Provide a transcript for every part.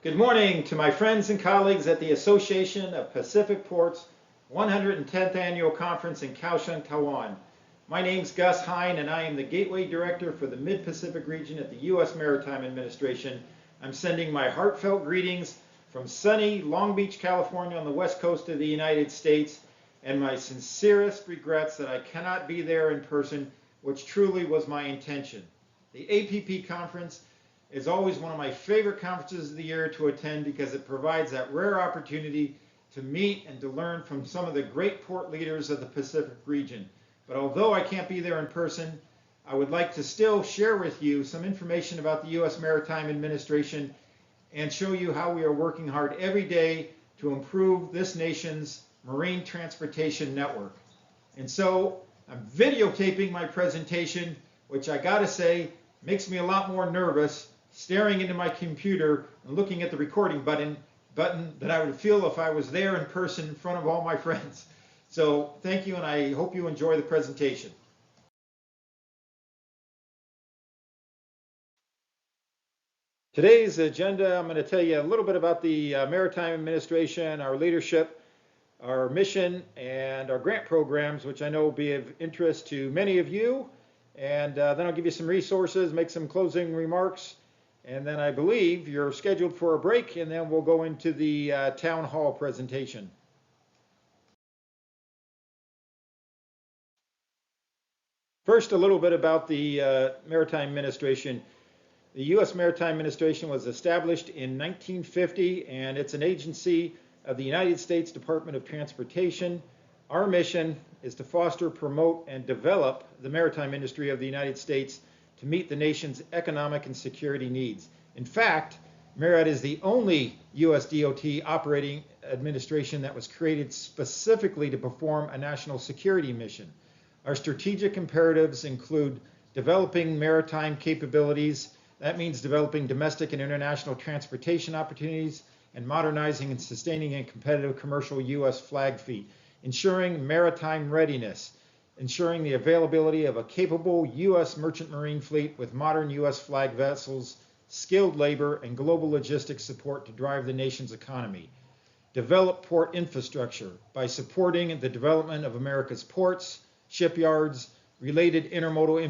Good morning to my friends and colleagues at the Association of Pacific Ports 110th Annual Conference in Kaohsiung, Taiwan. My name's Gus Hein and I am the Gateway Director for the Mid-Pacific region at the U.S. Maritime Administration. I'm sending my heartfelt greetings from sunny Long Beach, California on the west coast of the United States, and my sincerest regrets that I cannot be there in person, which truly was my intention. The APP conference is always one of my favorite conferences of the year to attend because it provides that rare opportunity to meet and to learn from some of the great port leaders of the Pacific region. But although I can't be there in person, I would like to still share with you some information about the U.S. Maritime Administration and show you how we are working hard every day to improve this nation's marine transportation network. And so I'm videotaping my presentation, which I gotta say makes me a lot more nervous staring into my computer and looking at the recording button that I would feel if I was there in person in front of all my friends. So thank you, and I hope you enjoy the presentation. Today's agenda, I'm going to tell you a little bit about the Maritime Administration, our leadership, our mission, and our grant programs, which I know will be of interest to many of you. And then I'll give you some resources, make some closing remarks, and then I believe you're scheduled for a break, and then we'll go into the town hall presentation. First, a little bit about the Maritime Administration. The U.S. Maritime Administration was established in 1950, and it's an agency of the United States Department of Transportation. Our mission is to foster, promote, and develop the maritime industry of the United States to meet the nation's economic and security needs. In fact, MARAD is the only U.S. DOT operating administration that was created specifically to perform a national security mission. Our strategic imperatives include developing maritime capabilities. That means developing domestic and international transportation opportunities and modernizing and sustaining a competitive commercial U.S. flag fleet, ensuring maritime readiness, ensuring the availability of a capable U.S. merchant marine fleet with modern U.S. flag vessels, skilled labor, and global logistics support to drive the nation's economy. Develop port infrastructure by supporting the development of America's ports, shipyards, related intermodal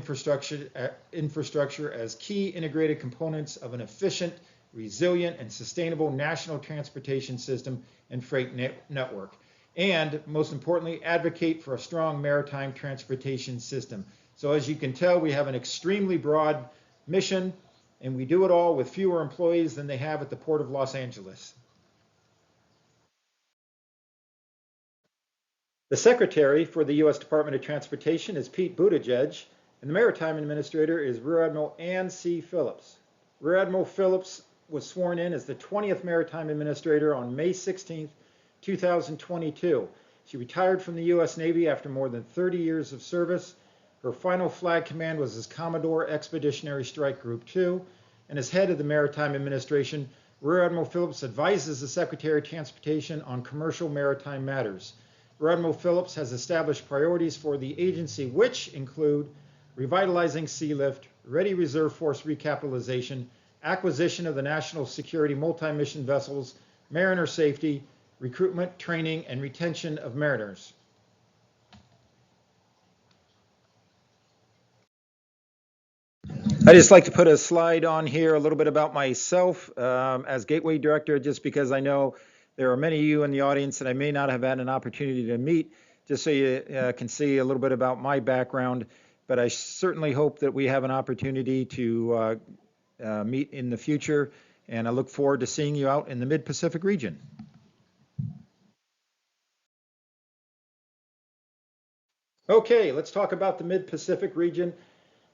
infrastructure as key integrated components of an efficient, resilient, and sustainable national transportation system and freight network. And most importantly, advocate for a strong maritime transportation system. So as you can tell, we have an extremely broad mission, and we do it all with fewer employees than they have at the Port of Los Angeles. The Secretary for the U.S. Department of Transportation is Pete Buttigieg, and the Maritime Administrator is Rear Admiral Ann C. Phillips. Rear Admiral Phillips was sworn in as the 20th Maritime Administrator on May 16th, 2022. She retired from the U.S. Navy after more than 30 years of service. Her final flag command was as Commodore Expeditionary Strike Group 2, and as head of the Maritime Administration, Rear Admiral Phillips advises the Secretary of Transportation on commercial maritime matters. Rear Admiral Phillips has established priorities for the agency, which include revitalizing sea lift, ready reserve force recapitalization, acquisition of the national security multi-mission vessels, mariner safety, recruitment, training, and retention of mariners. I just like to put a slide on here, a little bit about myself as Gateway Director, just because I know there are many of you in the audience that I may not have had an opportunity to meet, just so you can see a little bit about my background. But I certainly hope that we have an opportunity to meet in the future, and I look forward to seeing you out in the Mid-Pacific region. Okay, let's talk about the Mid-Pacific region.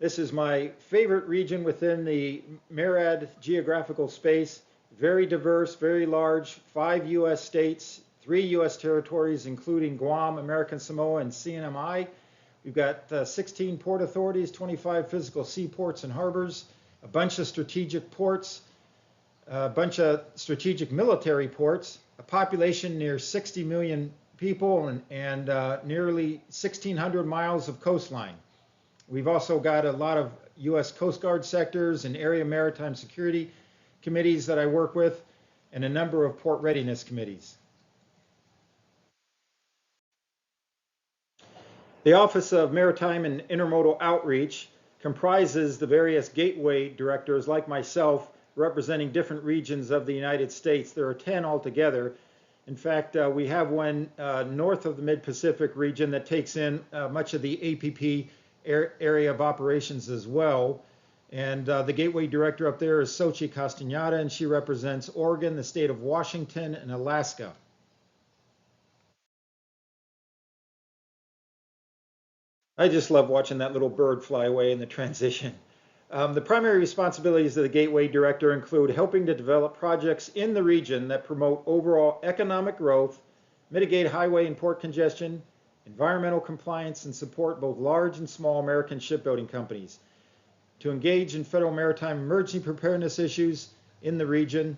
This is my favorite region within the MARAD geographical space. Very diverse, very large, 5 U.S. states, 3 U.S. territories, including Guam, American Samoa, and CNMI. We've got 16 port authorities, 25 physical seaports and harbors, a bunch of strategic ports, a bunch of strategic military ports, a population near 60 million people, and nearly 1,600 miles of coastline. We've also got a lot of U.S. Coast Guard sectors and area maritime security committees that I work with. and a number of port readiness committees. The Office of Maritime and Intermodal Outreach comprises the various gateway directors like myself representing different regions of the United States. There are 10 altogether. In fact, we have one north of the Mid-Pacific region that takes in much of the APP area of operations as well. And the gateway director up there is Xochitl Castañeda, and she represents Oregon, the state of Washington, and Alaska. I just love watching that little bird fly away in the transition. The primary responsibilities of the Gateway Director include helping to develop projects in the region that promote overall economic growth, mitigate highway and port congestion, environmental compliance, and support both large and small American shipbuilding companies. To engage in federal maritime emergency preparedness issues in the region,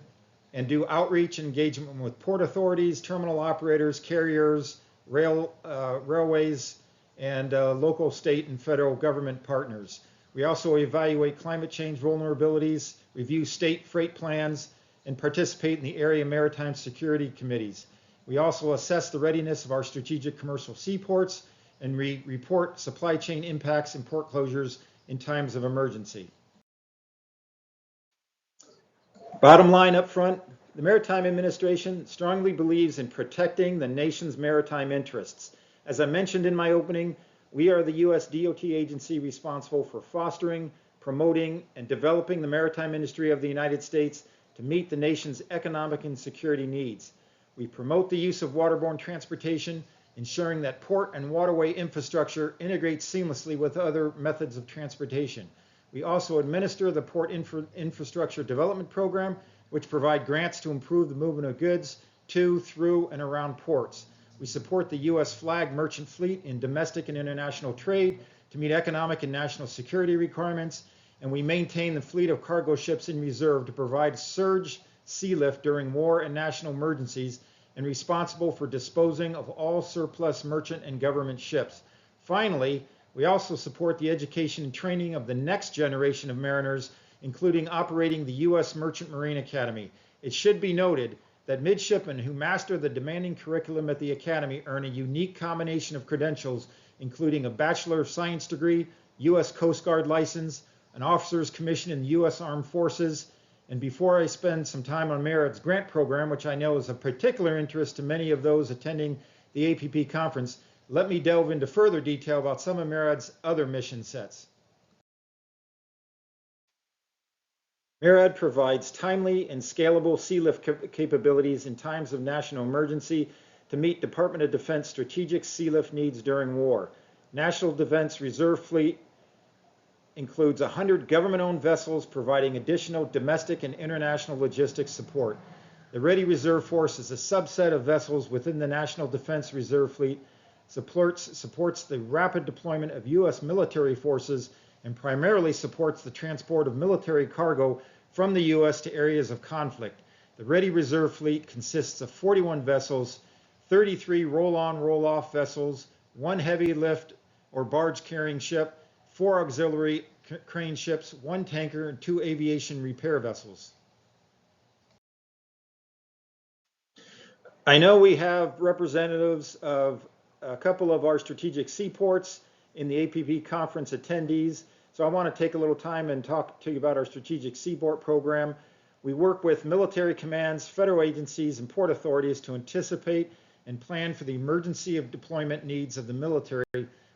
and do outreach and engagement with port authorities, terminal operators, carriers, railways, and local, state, and federal government partners. We also evaluate climate change vulnerabilities, review state freight plans, and participate in the area maritime security committees. We also assess the readiness of our strategic commercial seaports and report supply chain impacts and port closures in times of emergency. Bottom line up front, the Maritime Administration strongly believes in protecting the nation's maritime interests. As I mentioned in my opening, we are the U.S. DOT agency responsible for fostering, promoting, and developing the maritime industry of the United States to meet the nation's economic and security needs. We promote the use of waterborne transportation, ensuring that port and waterway infrastructure integrates seamlessly with other methods of transportation. We also administer the Port Infrastructure Development Program, which provide grants to improve the movement of goods to, through, and around ports. We support the U.S. flag merchant fleet in domestic and international trade to meet economic and national security requirements, and we maintain the fleet of cargo ships in reserve to provide surge sea lift during war and national emergencies, and responsible for disposing of all surplus merchant and government ships. Finally, we also support the education and training of the next generation of mariners, including operating the U.S. Merchant Marine Academy. It should be noted that midshipmen who master the demanding curriculum at the Academy earn a unique combination of credentials, including a Bachelor of Science degree, U.S. Coast Guard license, an officer's commission in the U.S. Armed Forces. And before I spend some time on MERAD's grant program, which I know is of particular interest to many of those attending the APP conference, let me delve into further detail about some of MERAD's other mission sets. MERAD provides timely and scalable sea lift capabilities in times of national emergency to meet Department of Defense strategic sea lift needs during war. National Defense Reserve Fleet includes 100 government-owned vessels providing additional domestic and international logistics support. The Ready Reserve Force is a subset of vessels within the National Defense Reserve Fleet, supports the rapid deployment of U.S. military forces, and primarily supports the transport of military cargo from the U.S. to areas of conflict. The Ready Reserve Fleet consists of 41 vessels, 33 roll-on, roll-off vessels, 1 heavy lift or barge carrying ship, 4 auxiliary crane ships, 1 tanker, and 2 aviation repair vessels. I know we have representatives of a couple of our strategic seaports in the APP conference attendees, so I want to take a little time and talk to you about our strategic seaport program. We work with military commands, federal agencies, and port authorities to anticipate and plan for the emergency of deployment needs of the military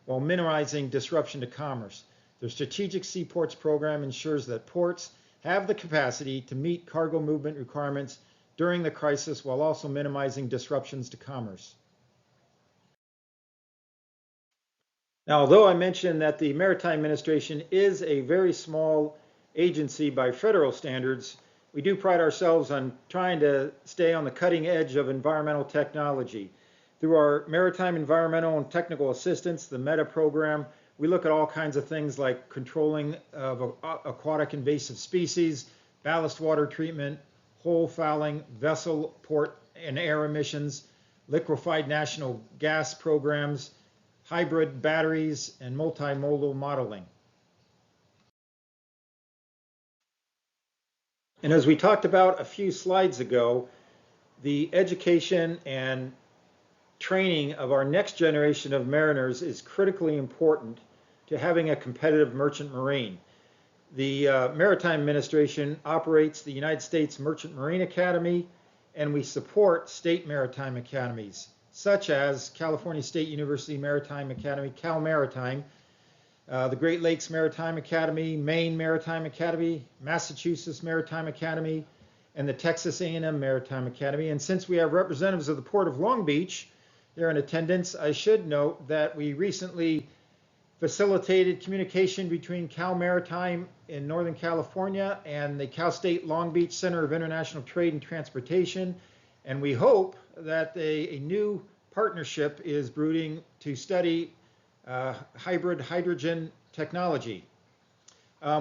while minimizing disruption to commerce. The Strategic Seaports Program ensures that ports have the capacity to meet cargo movement requirements during the crisis while also minimizing disruptions to commerce. Now, although I mentioned that the Maritime Administration is a very small agency by federal standards, we do pride ourselves on trying to stay on the cutting edge of environmental technology. Through our Maritime Environmental and Technical Assistance, the META program, we look at all kinds of things like controlling of aquatic invasive species, ballast water treatment, hull fouling, vessel, port, and air emissions, liquefied natural gas programs, hybrid batteries, and multimodal modeling. And as we talked about a few slides ago, the education and training of our next generation of mariners is critically important to having a competitive merchant marine. The Maritime Administration operates the United States Merchant Marine Academy, and we support state maritime academies, such as California State University Maritime Academy, Cal Maritime, the Great Lakes Maritime Academy, Maine Maritime Academy, Massachusetts Maritime Academy, and the Texas A&M Maritime Academy. And since we have representatives of the Port of Long Beach here in attendance, I should note that we recently facilitated communication between Cal Maritime in Northern California and the Cal State Long Beach Center of International Trade and Transportation. And we hope that a new partnership is brewing to study hybrid hydrogen technology.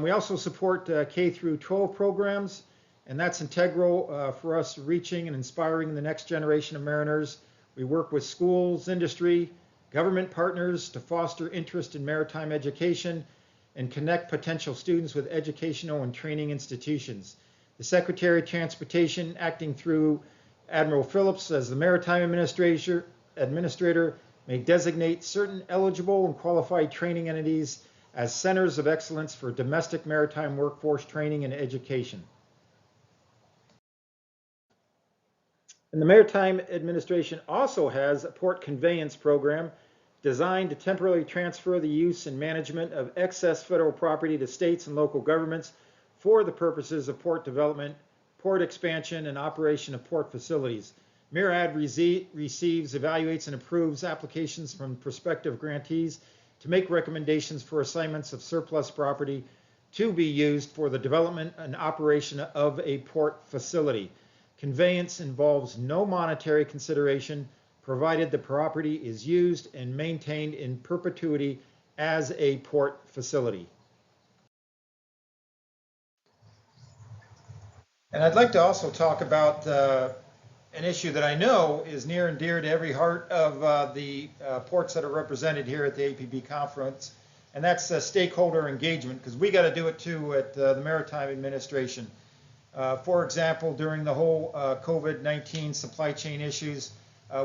We also support K through 12 programs, and that's integral for us reaching and inspiring the next generation of mariners. We work with schools, industry, government partners to foster interest in maritime education and connect potential students with educational and training institutions. The Secretary of Transportation, acting through Admiral Phillips as the Maritime Administrator, may designate certain eligible and qualified training entities as centers of excellence for domestic maritime workforce training and education. And the Maritime Administration also has a port conveyance program designed to temporarily transfer the use and management of excess federal property to states and local governments for the purposes of port development, port expansion, and operation of port facilities. MARAD receives, evaluates, and approves applications from prospective grantees to make recommendations for assignments of surplus property to be used for the development and operation of a port facility. Conveyance involves no monetary consideration, provided the property is used and maintained in perpetuity as a port facility. And I'd like to also talk about an issue that I know is near and dear to every heart of the ports that are represented here at the APB conference, and that's stakeholder engagement, because we got to do it too at the Maritime Administration. For example, during the whole COVID-19 supply chain issues,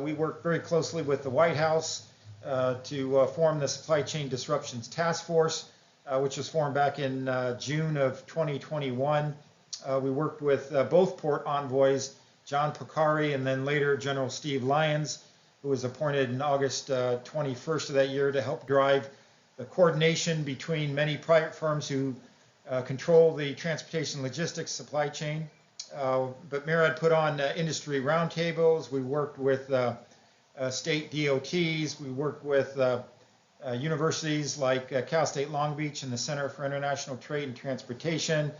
we worked very closely with the White House to form the Supply Chain Disruptions Task Force, which was formed back in June of 2021. We worked with both port envoys, John Pocari and then later General Steve Lyons, who was appointed in August 21st of that year to help drive the coordination between many private firms who control the transportation logistics supply chain. But MARAD put on industry roundtables. We worked with state DOTs. We worked with universities like Cal State Long Beach and the Center for International Trade and Transportation.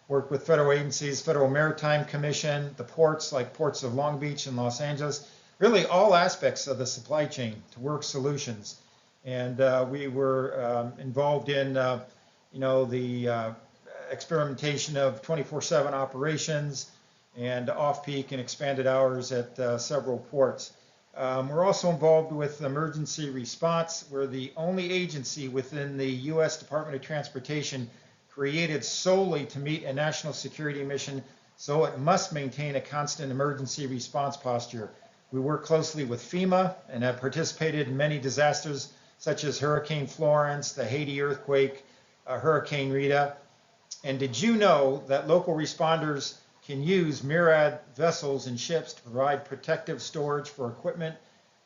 Worked with federal agencies, Federal Maritime Commission, the ports like Ports of Long Beach and Los Angeles, really all aspects of the supply chain to work solutions. And we were involved in the experimentation of 24/7 operations and off-peak and expanded hours at several ports. We're also involved with emergency response. We're the only agency within the U.S. Department of Transportation created solely to meet a national security mission, so it must maintain a constant emergency response posture. We work closely with FEMA and have participated in many disasters such as Hurricane Florence, the Haiti earthquake, Hurricane Rita. And did you know that local responders can use MARAD vessels and ships to provide protective storage for equipment,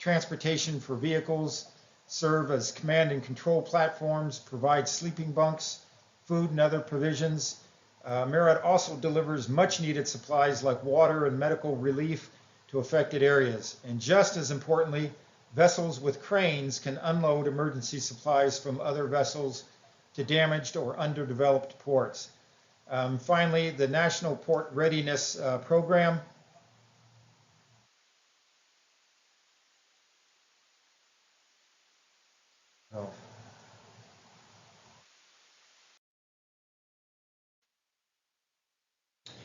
transportation for vehicles, serve as command and control platforms, provide sleeping bunks, food and other provisions. MARAD also delivers much needed supplies like water and medical relief to affected areas. And just as importantly, vessels with cranes can unload emergency supplies from other vessels to damaged or underdeveloped ports. Finally, the National Port Readiness Program. Oh.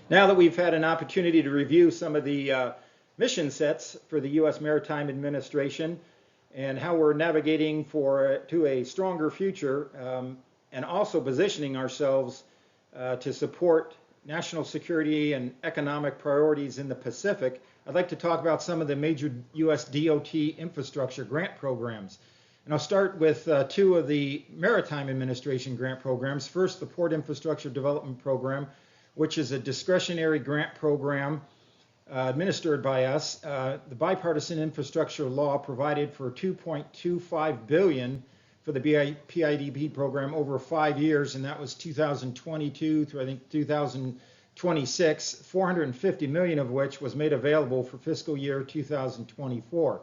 Now that we've had an opportunity to review some of the mission sets for the U.S. Maritime Administration and how we're navigating to a stronger future and also positioning ourselves to support national security and economic priorities in the Pacific, I'd like to talk about some of the major U.S. DOT infrastructure grant programs. And I'll start with two of the Maritime Administration grant programs. First, the Port Infrastructure Development Program, which is a discretionary grant program administered by us. The bipartisan infrastructure law provided for $2.25 billion for the PIDP program over 5 years, and that was 2022 through I think 2026, 450 million of which was made available for fiscal year 2024.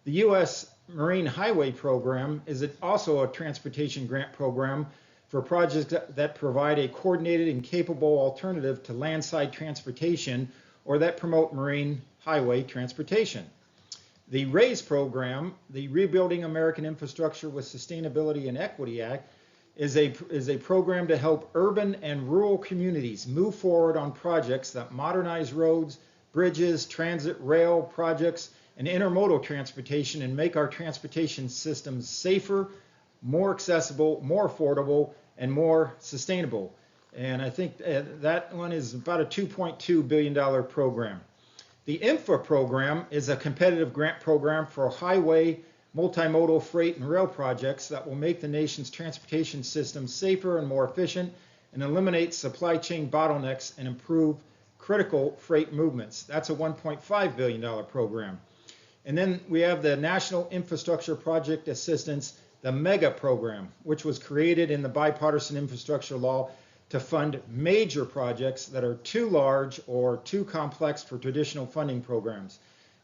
The U.S. Marine Highway Program is also a transportation grant program for projects that provide a coordinated and capable alternative to landside transportation or that promote marine highway transportation. The RAISE program, the Rebuilding American Infrastructure with Sustainability and Equity Act, is a program to help urban and rural communities move forward on projects that modernize roads, bridges, transit, rail projects, and intermodal transportation and make our transportation systems safer, more accessible, more affordable, and more sustainable. And I think that one is about a $2.2 billion program. The INFRA program is a competitive grant program for highway, multimodal freight and rail projects that will make the nation's transportation system safer and more efficient and eliminate supply chain bottlenecks and improve critical freight movements. That's a $1.5 billion program. And then we have the National Infrastructure Project Assistance, the MEGA program, which was created in the bipartisan infrastructure law to fund major projects that are too large or too complex for traditional funding programs.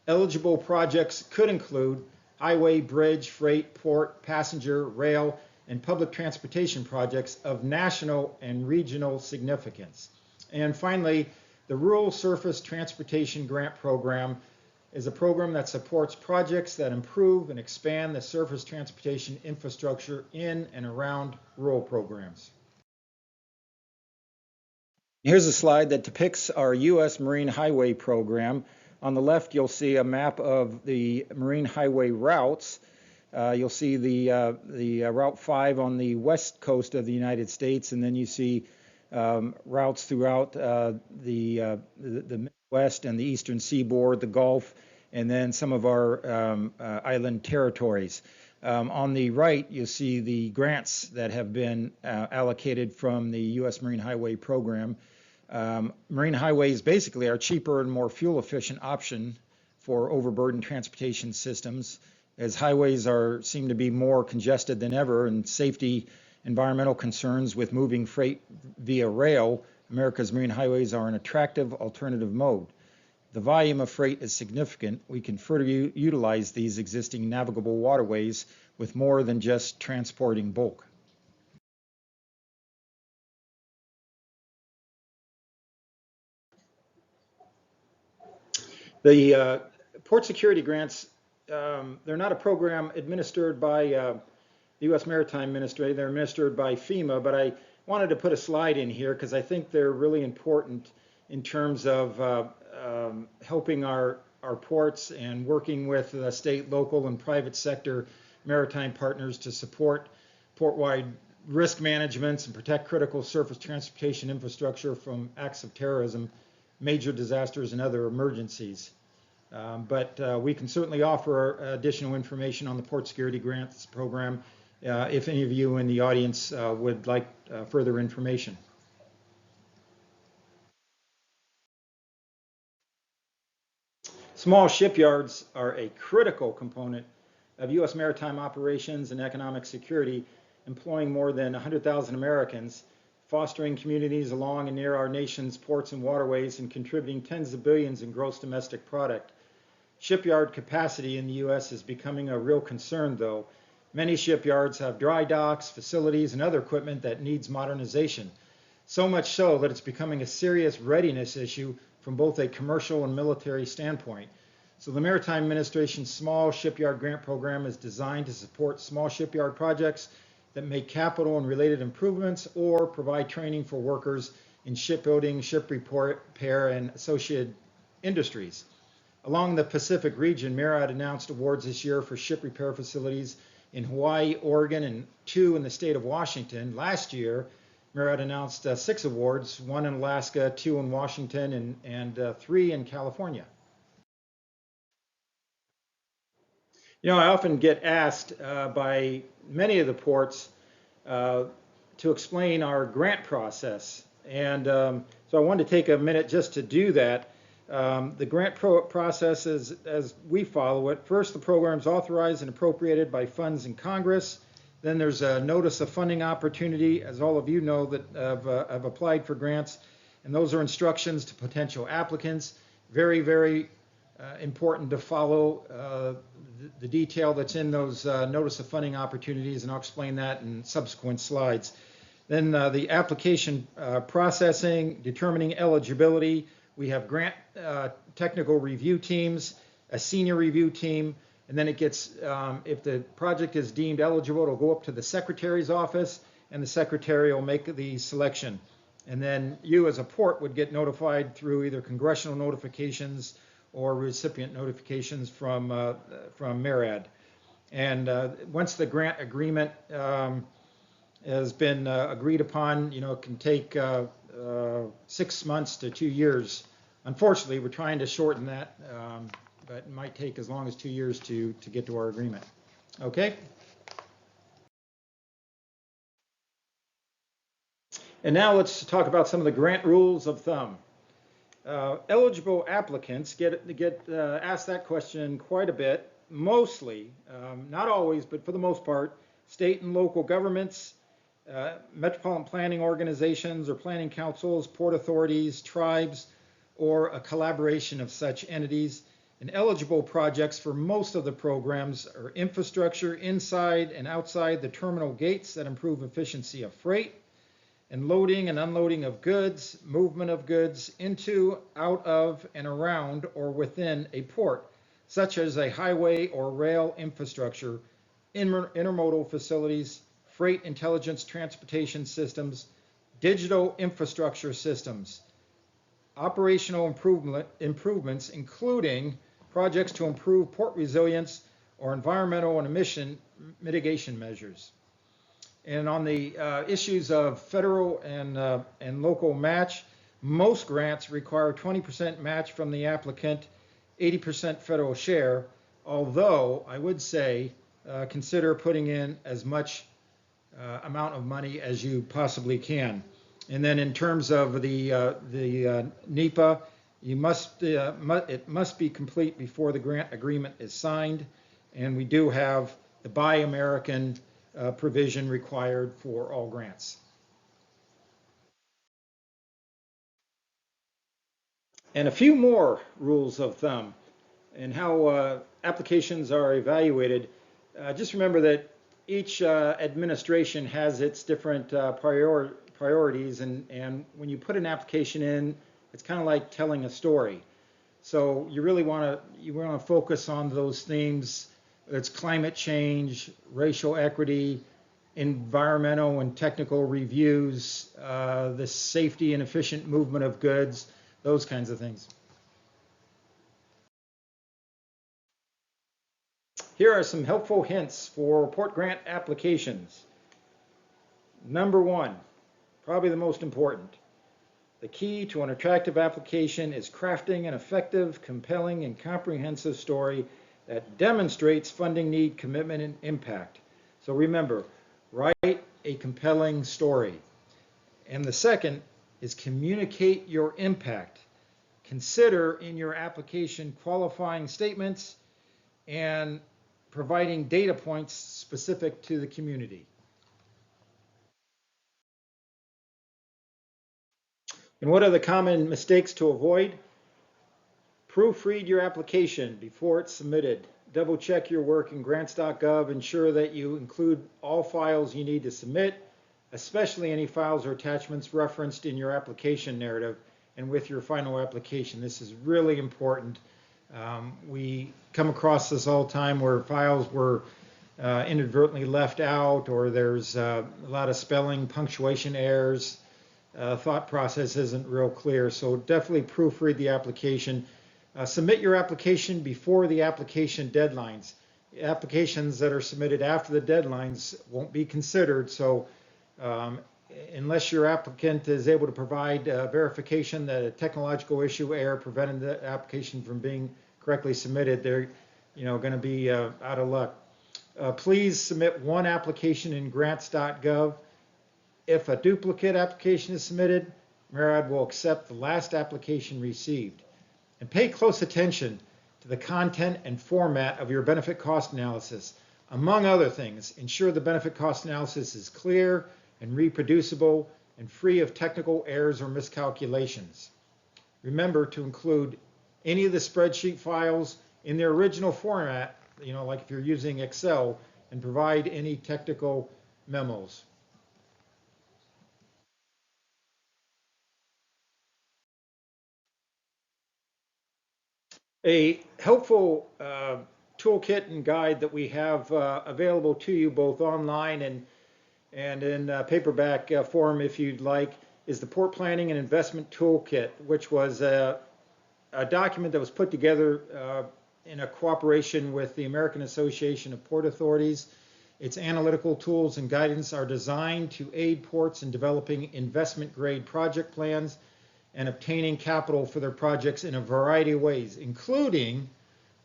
Eligible projects could include highway, bridge, freight, port, passenger, rail, and public transportation projects of national and regional significance. And finally, the Rural Surface Transportation Grant Program is a program that supports projects that improve and expand the surface transportation infrastructure in and around rural programs. Here's a slide that depicts our U.S. Marine Highway Program. On the left, you'll see a map of the marine highway routes. You'll see the Route 5 on the west coast of the United States, and then you see routes throughout the Midwest and the eastern seaboard, the Gulf, and then some of our island territories. On the right, you see the grants that have been allocated from the U.S. Marine Highway Program. Marine highways basically are cheaper and more fuel-efficient option for overburdened transportation systems, as highways seem to be more congested than ever, and safety, environmental concerns with moving freight via rail. America's marine highways are an attractive alternative mode. The volume of freight is significant. We can further utilize these existing navigable waterways with more than just transporting bulk. The port security grants, they're not a program administered by the U.S. Maritime Administration. They're administered by FEMA, but I wanted to put a slide in here because I think they're really important in terms of helping our ports and working with the state, local, and private sector maritime partners to support port-wide risk management and protect critical surface transportation infrastructure from acts of terrorism, major disasters, and other emergencies. But we can certainly offer additional information on the Port Security Grants Program if any of you in the audience would like further information. Small shipyards are a critical component of U.S. maritime operations and economic security, employing more than 100,000 Americans, fostering communities along and near our nation's ports and waterways, and contributing tens of billions in gross domestic product. Shipyard capacity in the U.S. is becoming a real concern, though. Many shipyards have dry docks, facilities, and other equipment that needs modernization. So much so that it's becoming a serious readiness issue from both a commercial and military standpoint. So the Maritime Administration's Small Shipyard Grant Program is designed to support small shipyard projects that make capital and related improvements or provide training for workers in shipbuilding, ship repair, and associated industries. Along the Pacific region, MARAD announced awards this year for ship repair facilities in Hawaii, Oregon, and 2 in the state of Washington. Last year, MARAD announced 6 awards, 1 in Alaska, 2 in Washington, and 3 in California. I often get asked by many of the ports uh, to explain our grant process. And so I wanted to take a minute just to do that. The grant process is as we follow it. First, the program is authorized and appropriated by funds in Congress. Then there's a notice of funding opportunity, as all of you know that have applied for grants. And those are instructions to potential applicants. Very, very important to follow the detail that's in those notice of funding opportunities, and I'll explain that in subsequent slides. Then the application processing, determining eligibility. We have grant technical review teams, a senior review team, and then it gets, if the project is deemed eligible, it'll go up to the secretary's office, and the secretary will make the selection. And then you as a port would get notified through either congressional notifications or recipient notifications from MARAD. And once the grant agreement has been agreed upon, it can take 6 months to 2 years. Unfortunately, we're trying to shorten that, but it might take as long as 2 years to get to our agreement. Okay? And now let's talk about some of the grant rules of thumb. Eligible applicants get asked that question quite a bit. Mostly, not always, but for the most part, state and local governments, metropolitan planning organizations or planning councils, port authorities, tribes, or a collaboration of such entities. And eligible projects for most of the programs are infrastructure inside and outside the terminal gates that improve efficiency of freight, and loading and unloading of goods, movement of goods into, out of, and around or within a port, such as a highway or rail infrastructure, intermodal facilities, freight intelligence transportation systems, digital infrastructure systems, operational improvements, including projects to improve port resilience or environmental and emission mitigation measures. And on the issues of federal and local match, most grants require 20% match from the applicant, 80% federal share, although I would say consider putting in as much amount of money as you possibly can. And then in terms of the NEPA, it must be complete before the grant agreement is signed, and we do have the Buy American provision required for all grants. And a few more rules of thumb and how applications are evaluated. Just remember that each administration has its different priorities, and when you put an application in, it's kind of like telling a story. So you really want to focus on those themes. It's climate change, racial equity, environmental and technical reviews, the safety and efficient movement of goods, those kinds of things. Here are some helpful hints for port grant applications. Number one, probably the most important. The key to an attractive application is crafting an effective, compelling, and comprehensive story that demonstrates funding need, commitment, and impact. So remember, write a compelling story. And the second is communicate your impact. Consider in your application qualifying statements and providing data points specific to the community. And what are the common mistakes to avoid? Proofread your application before it's submitted. Double check your work in grants.gov. Ensure that you include all files you need to submit, especially any files or attachments referenced in your application narrative and with your final application. This is really important. We come across this all the time where files were inadvertently left out, or there's a lot of spelling, punctuation errors, thought process isn't real clear. So definitely proofread the application. Submit your application before the application deadlines. Applications that are submitted after the deadlines won't be considered. So unless your applicant is able to provide verification that a technological issue error prevented the application from being correctly submitted, going to be out of luck. Please submit one application in grants.gov. If a duplicate application is submitted, MARAD will accept the last application received. And pay close attention to the content and format of your benefit cost analysis. Among other things, ensure the benefit cost analysis is clear and reproducible and free of technical errors or miscalculations. Remember to include any of the spreadsheet files in their original format, like if you're using Excel, and provide any technical memos. A helpful toolkit and guide that we have available to you both online and in paperback form if you'd like is the Port Planning and Investment Toolkit, which was a document that was put together in a cooperation with the American Association of Port Authorities. Its analytical tools and guidance are designed to aid ports in developing investment-grade project plans and obtaining capital for their projects in a variety of ways, including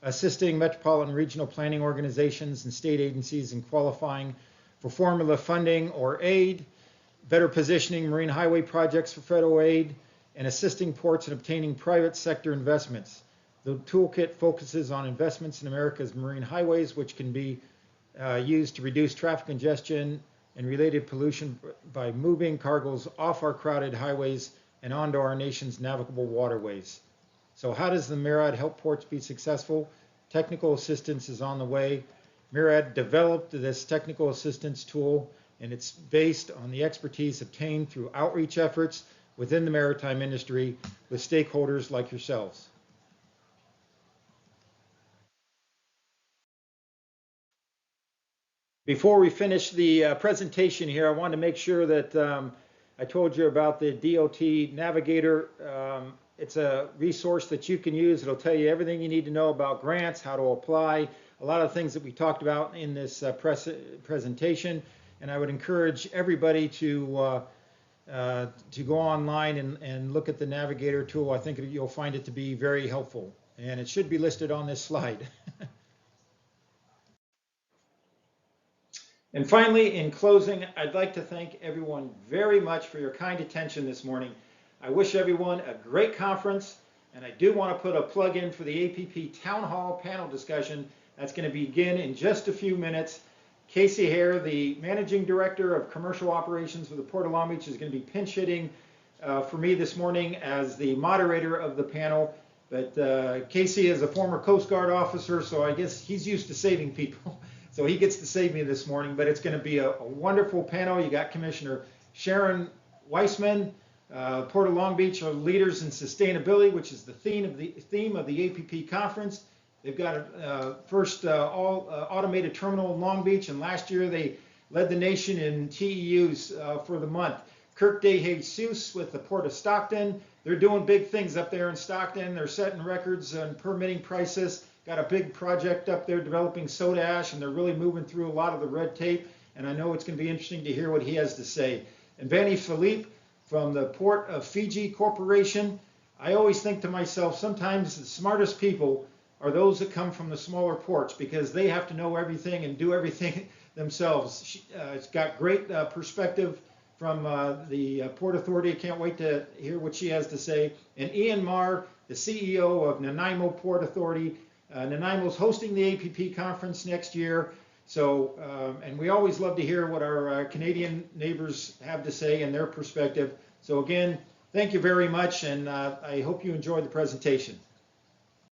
assisting metropolitan regional planning organizations and state agencies in qualifying for formula funding or aid, better positioning marine highway projects for federal aid, and assisting ports in obtaining private sector investments. The toolkit focuses on investments in America's marine highways, which can be used to reduce traffic congestion and related pollution by moving cargoes off our crowded highways and onto our nation's navigable waterways. So how does the MARAD help ports be successful? Technical assistance is on the way. MARAD developed this technical assistance tool, and it's based on the expertise obtained through outreach efforts within the maritime industry with stakeholders like yourselves. Before we finish the presentation here, I want to make sure that I told you about the DOT Navigator. It's a resource that you can use. It'll tell you everything you need to know about grants, how to apply, a lot of things that we talked about in this presentation. And I would encourage everybody to go online and look at the Navigator tool. I think you'll find it to be very helpful. And it should be listed on this slide. And finally, in closing, I'd like to thank everyone very much for your kind attention this morning. I wish everyone a great conference, and I do want to put a plug in for the APP Town Hall panel discussion. That's going to begin in just a few minutes. Casey Hare, the Managing Director of Commercial Operations for the Port of Long Beach, is going to be pinch hitting for me this morning as the moderator of the panel. But Casey is a former Coast Guard officer, so I guess he's used to saving people. So he gets to save me this morning, but it's going to be a wonderful panel. You got Commissioner Sharon Weissman. Port of Long Beach are leaders in sustainability, which is the theme of the APP conference. They've got a first all automated terminal in Long Beach, and last year they led the nation in TEUs for the month. Kirk DeJesus with the Port of Stockton. They're doing big things up there in Stockton. They're setting records on permitting prices. Got a big project up there developing soda ash, and they're really moving through a lot of the red tape. And I know it's going to be interesting to hear what he has to say. And Benny Philippe from the Port of Fiji Corporation. I always think to myself, sometimes the smartest people are those that come from the smaller ports because they have to know everything and do everything themselves. It's got great perspective from the Port Authority. I can't wait to hear what she has to say. And Ian Marr, the CEO of Nanaimo Port Authority. Nanaimo's hosting the APP conference next year. So, and we always love to hear what our Canadian neighbors have to say and their perspective. So again, thank you very much, and I hope you enjoyed the presentation.